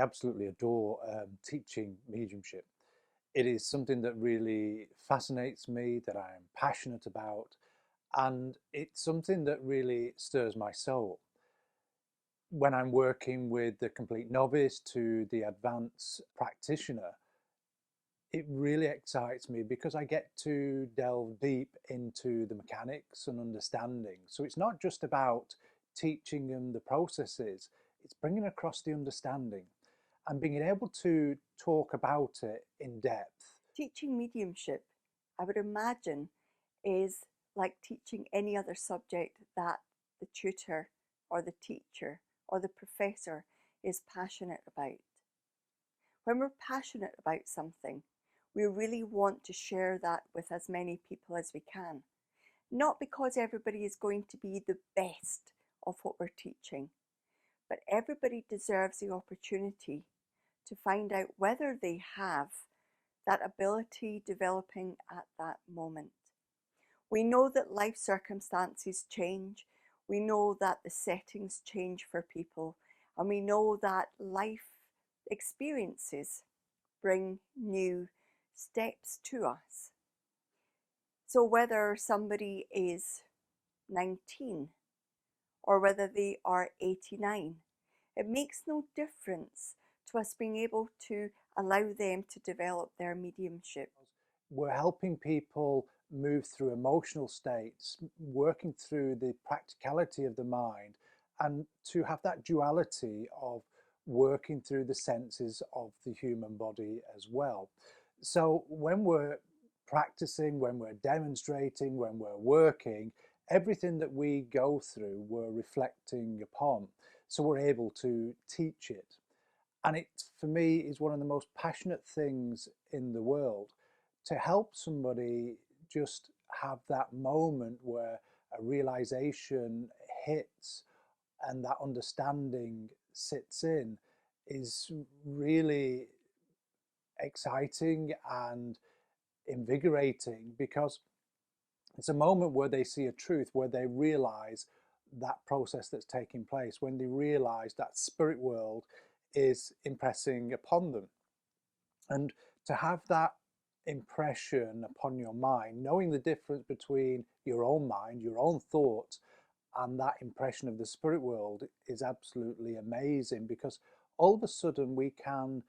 absolutely adore teaching mediumship. It is something that really fascinates me, that I am passionate about, and it's something that really stirs my soul. When I'm working with the complete novice to the advanced practitioner, it really excites me because I get to delve deep into the mechanics and understanding. So it's not just about teaching them the processes, it's bringing across the understanding and being able to talk about it in depth. Teaching mediumship, I would imagine, is like teaching any other subject that the tutor or the teacher or the professor is passionate about. When we're passionate about something, we really want to share that with as many people as we can. Not because everybody is going to be the best of what we're teaching, but everybody deserves the opportunity to find out whether they have that ability developing at that moment. We know that life circumstances change. We know that the settings change for people. And we know that life experiences bring new steps to us. So whether somebody is 19 or whether they are 89, it makes no difference to us being able to allow them to develop their mediumship. We're helping people move through emotional states, working through the practicality of the mind, and to have that duality of working through the senses of the human body as well. So when we're practicing, when we're demonstrating, when we're working, everything that we go through, we're reflecting upon. So we're able to teach it. And it, for me, is one of the most passionate things in the world to help somebody just have that moment where a realization hits and that understanding sits in is really exciting and invigorating, because it's a moment where they see a truth, where they realize that process that's taking place, when they realize that spirit world is impressing upon them. And to have that impression upon your mind, knowing the difference between your own mind, your own thoughts, and that impression of the spirit world is absolutely amazing, because all of a sudden we can,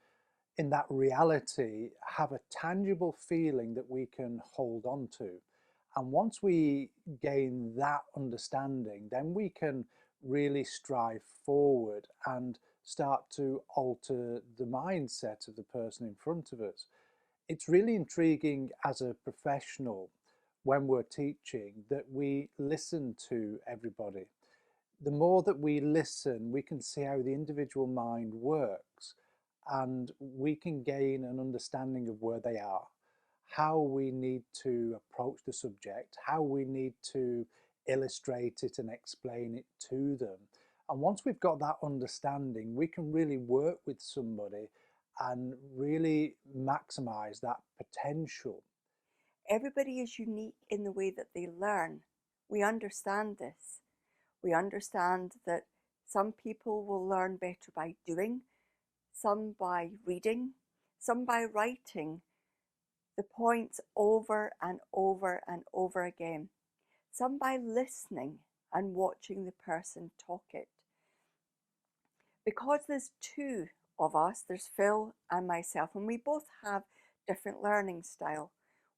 in that reality, have a tangible feeling that we can hold on to. And once we gain that understanding, then we can really strive forward and start to alter the mindset of the person in front of us. It's really intriguing as a professional when we're teaching that we listen to everybody. The more that we listen, we can see how the individual mind works, and we can gain an understanding of where they are, how we need to approach the subject, how we need to illustrate it and explain it to them. And once we've got that understanding, we can really work with somebody and really maximize that potential. Everybody is unique in the way that they learn. We understand this. We understand that some people will learn better by doing, some by reading, some by writing the points over and over and over again, some by listening and watching the person talk it. Because there's two of us, there's Phil and myself, and we both have different learning style.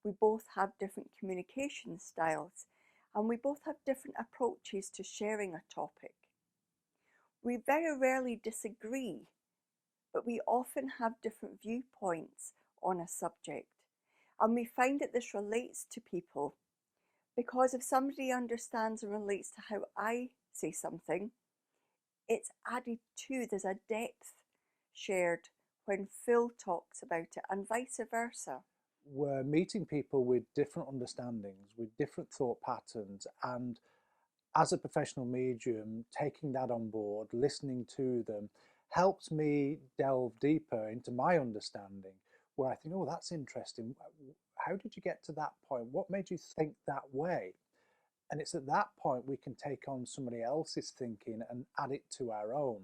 We both have different communication styles, and we both have different approaches to sharing a topic. We very rarely disagree, but we often have different viewpoints on a subject. And we find that this relates to people, because if somebody understands and relates to how I say something, it's added to, there's a depth shared when Phil talks about it, and vice versa. We're meeting people with different understandings, with different thought patterns, and as a professional medium, taking that on board, listening to them, helps me delve deeper into my understanding, where I think, oh, that's interesting. How did you get to that point? What made you think that way? And it's at that point we can take on somebody else's thinking and add it to our own.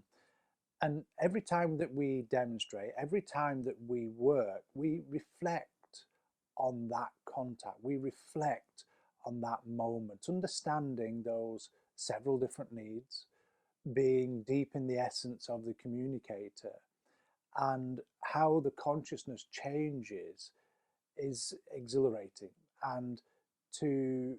And every time that we demonstrate, every time that we work, we reflect on that contact, we reflect on that moment, understanding those several different needs, being deep in the essence of the communicator, and how the consciousness changes is exhilarating. And to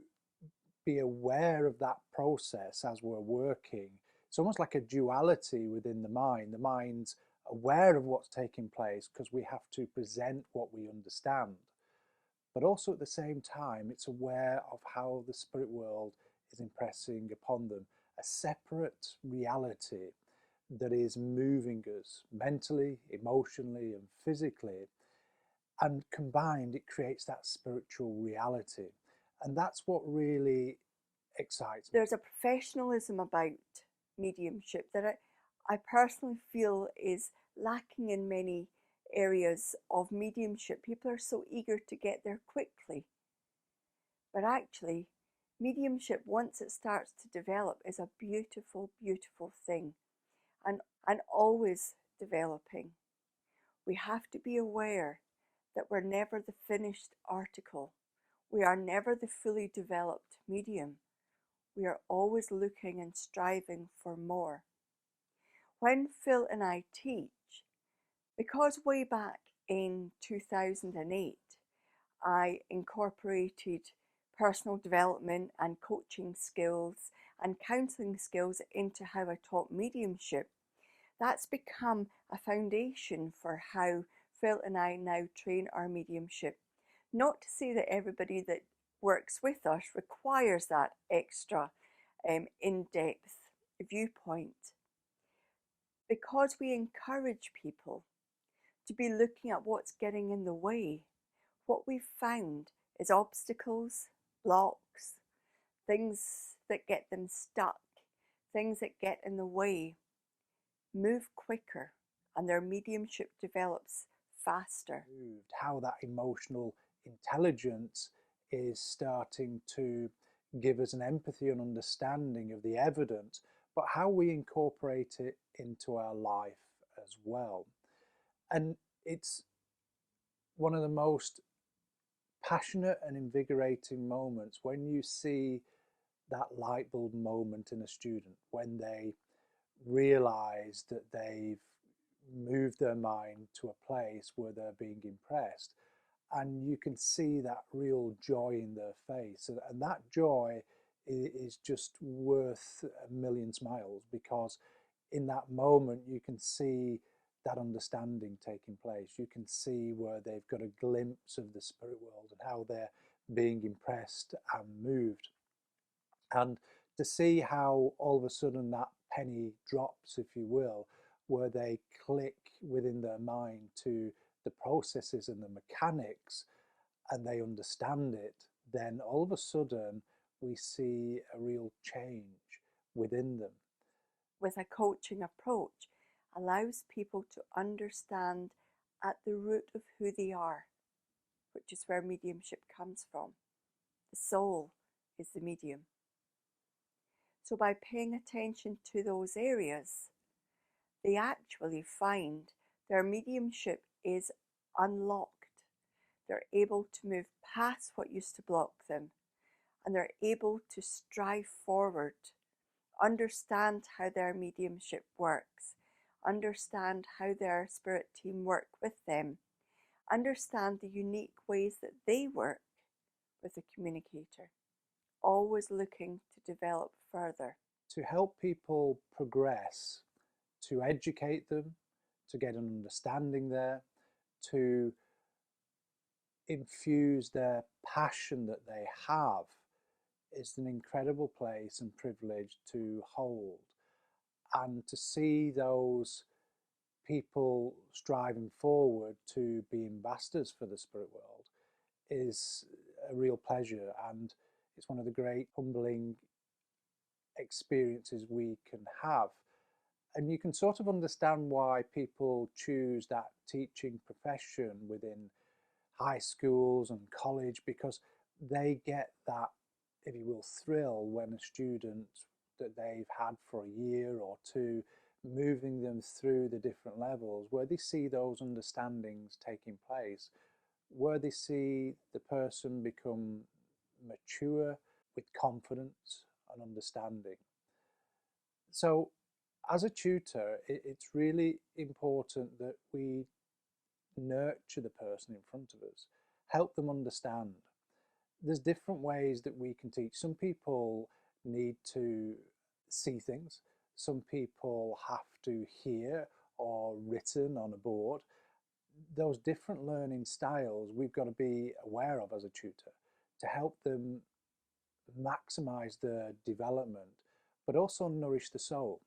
be aware of that process as we're working, it's almost like a duality within the mind. The mind's aware of what's taking place because we have to present what we understand, but also at the same time it's aware of how the spirit world is impressing upon them a separate reality that is moving us mentally, emotionally, and physically. And combined, it creates that spiritual reality. And that's what really excites me. There's a professionalism about mediumship that I personally feel is lacking in many areas of mediumship. People are so eager to get there quickly. But actually, mediumship, once it starts to develop, is a beautiful, beautiful thing, and always developing. We have to be aware that we're never the finished article. We are never the fully developed medium. We are always looking and striving for more. When Phil and I teach, because way back in 2008, I incorporated personal development and coaching skills and counseling skills into how I taught mediumship, that's become a foundation for how Phil and I now train our mediumship. Not to say that everybody that works with us requires that extra in-depth viewpoint, because we encourage people to be looking at what's getting in the way. What we've found is obstacles, blocks, things that get them stuck, things that get in the way, move quicker, and their mediumship develops faster. How that emotional intelligence is starting to give us an empathy and understanding of the evidence, but how we incorporate it into our life as well. And it's one of the most passionate and invigorating moments when you see that light bulb moment in a student, when they realize that they've moved their mind to a place where they're being impressed, and you can see that real joy in their face, and that joy is just worth a million smiles, because in that moment you can see that understanding taking place. You can see where they've got a glimpse of the spirit world and how they're being impressed and moved, and to see how all of a sudden that penny drops, if you will, where they click within their mind to the processes and the mechanics, and they understand it, then all of a sudden we see a real change within them. With a coaching approach, allows people to understand at the root of who they are, which is where mediumship comes from. The soul is the medium. So by paying attention to those areas, they actually find their mediumship is unlocked. They're able to move past what used to block them, and they're able to strive forward, understand how their mediumship works, understand how their spirit team work with them, understand the unique ways that they work with a communicator, always looking to develop further. To help people progress, to educate them, to get an understanding there, to infuse their passion that they have, is an incredible place and privilege to hold. And to see those people striving forward to be ambassadors for the spirit world is a real pleasure, and it's one of the great humbling experiences we can have. And you can sort of understand why people choose that teaching profession within high schools and college, because they get that, if you will, thrill when a student that they've had for a year or two moving them through the different levels where they see those understandings taking place, where they see the person become mature with confidence and understanding. So as a tutor, it's really important that we nurture the person in front of us, help them understand. There's different ways that we can teach. Some people need to see things. Some people have to hear or written on a board. Those different learning styles we've got to be aware of as a tutor to help them maximize their development, but also nourish the soul.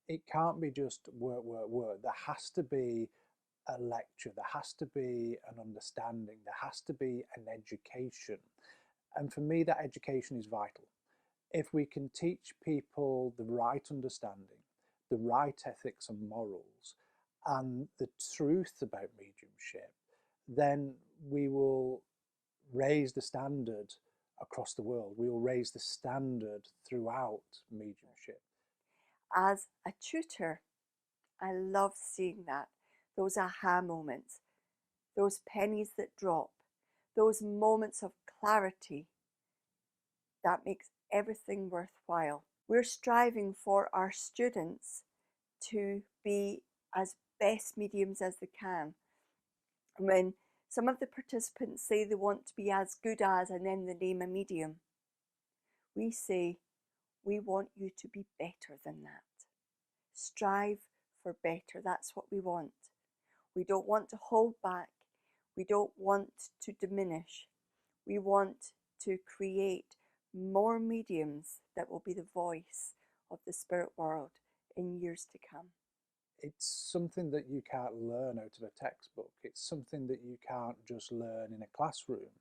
It can't be just work, work, work. There has to be a lecture, there has to be an understanding, there has to be an education. And for me, that education is vital. If we can teach people the right understanding, the right ethics and morals, and the truth about mediumship, then we will raise the standard across the world. We will raise the standard throughout mediumship. As a tutor, I love seeing that, those aha moments, those pennies that drop, those moments of clarity that makes everything worthwhile. We're striving for our students to be as best mediums as they can. When some of the participants say they want to be as good as, and then they name a medium, we say, we want you to be better than that. Strive for better. That's what we want. We don't want to hold back. We don't want to diminish. We want to create more mediums that will be the voice of the spirit world in years to come. It's something that you can't learn out of a textbook. It's something that you can't just learn in a classroom.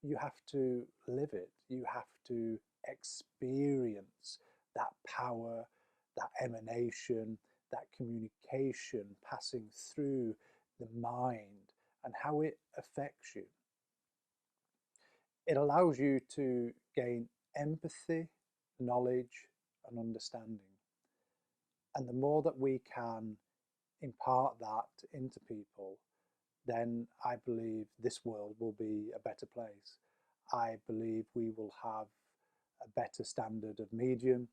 You have to live it. You have to experience that power, that emanation, that communication passing through the mind and how it affects you. It allows you to gain empathy, knowledge, and understanding. And the more that we can impart that into people, then I believe this world will be a better place. I believe we will have a better standard of medium.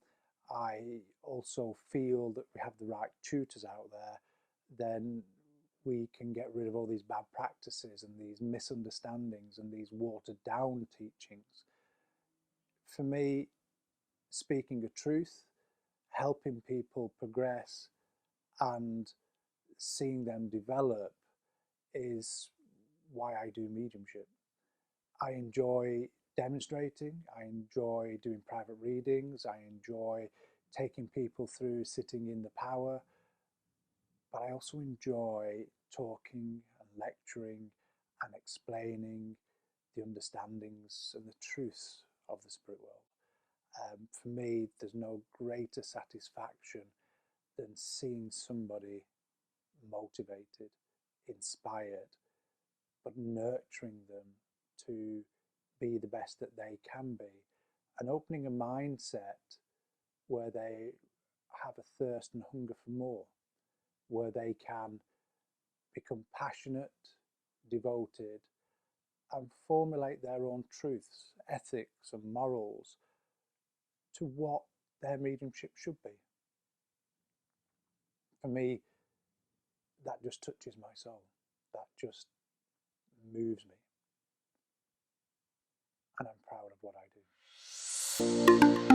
I also feel that we have the right tutors out there, then we can get rid of all these bad practices and these misunderstandings and these watered down teachings. For me, speaking a truth, helping people progress and seeing them develop is why I do mediumship. I enjoy demonstrating, I enjoy doing private readings, I enjoy taking people through sitting in the power, but I also enjoy talking and lecturing and explaining the understandings and the truths of the spirit world. For me, there's no greater satisfaction than seeing somebody motivated, inspired, but nurturing them to be the best that they can be, and opening a mindset where they have a thirst and hunger for more, where they can become passionate, devoted, and formulate their own truths, ethics, and morals to what their mediumship should be. For me, that just touches my soul. That just moves me. And I'm proud of what I do.